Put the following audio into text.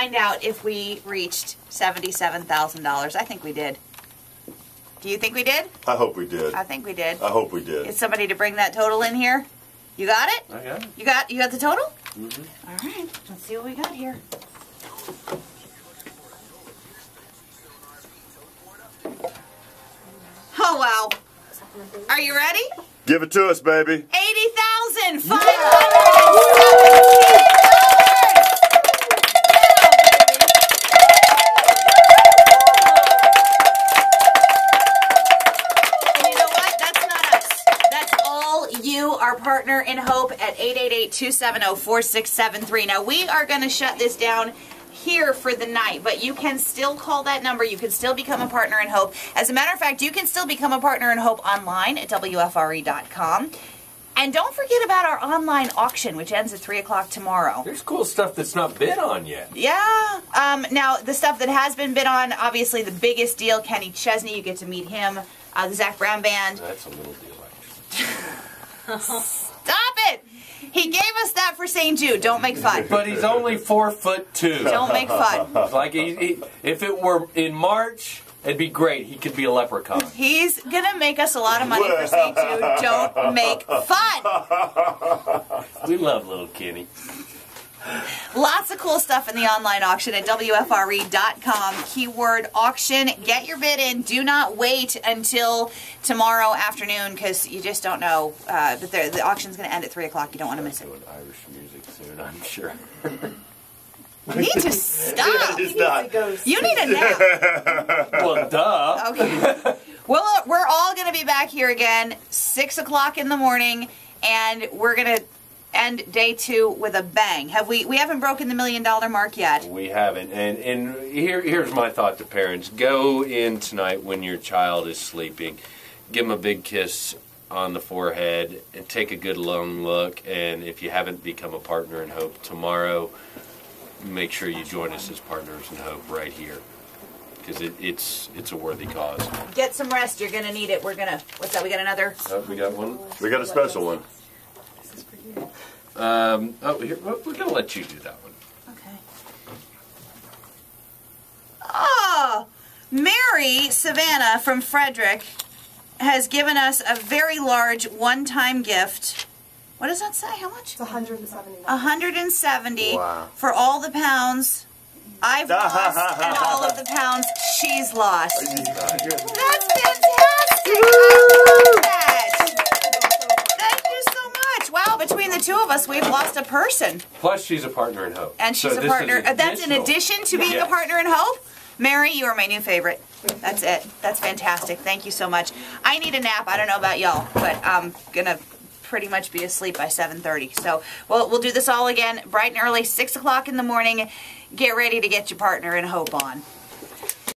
find out if we reached $77,000. I think we did. Do you think we did? I hope we did. I think we did. I hope we did. Is somebody to bring that total in here? You got it? I got it. You got the total? Mm-hmm. All right. Let's see what we got here. Oh wow. Are you ready? Give it to us, baby. $80,517. Our partner in hope at 888-270-4673. Now we are going to shut this down here for the night, but you can still call that number. You can still become a partner in hope. As a matter of fact, you can still become a partner in hope online at WFRE.com. And don't forget about our online auction, which ends at 3 o'clock tomorrow. There's cool stuff that's not bid on yet. Yeah. Now, the stuff that has been bid on, obviously the biggest deal, Kenny Chesney, you get to meet him, the Zac Brown Band. That's a little deal, actually. Stop it! He gave us that for St. Jude. Don't make fun. But he's only 4'2". Don't make fun. Like if it were in March, it'd be great. He could be a leprechaun. He's gonna make us a lot of money for St. Jude. Don't make fun. We love little Kenny. Lots of cool stuff in the online auction at WFRE.com. Keyword auction. Get your bid in. Do not wait until tomorrow afternoon because you just don't know. But the auction's going to end at 3 o'clock. You don't want to miss it. Doing Irish music soon, I'm sure. You need to stop. You need a nap. Well, duh. Okay. Well, we're all going to be back here again 6 o'clock in the morning, and we're going to end day 2 with a bang. We haven't broken the $1 million mark yet. We haven't. And here's my thought to parents. Go in tonight when your child is sleeping. Give them a big kiss on the forehead and take a good long look. And if you haven't become a partner in hope, tomorrow make sure you join us as partners in hope right here. Because it's a worthy cause. Get some rest. You're going to need it. We're going to... What's that? We got another... Oh, we got one? We got a special one. Here, we're going to let you do that one. Okay. Oh, Mary Savannah from Frederick has given us a very large one-time gift. What does that say? How much? It's 170. 170 Wow. for all the pounds I've lost and all of the pounds she's lost. That's fantastic. I love that. Thank you so much. Wow, between the two of us, we've lost a person. Plus, she's a partner in hope. And she's So a this partner. is That's in addition to being a Yes. partner in hope. Mary, you are my new favorite. That's it. That's fantastic. Thank you so much. I need a nap. I don't know about y'all, but I'm going to pretty much be asleep by 7:30. So we'll do this all again bright and early, 6 o'clock in the morning. Get ready to get your partner in hope on.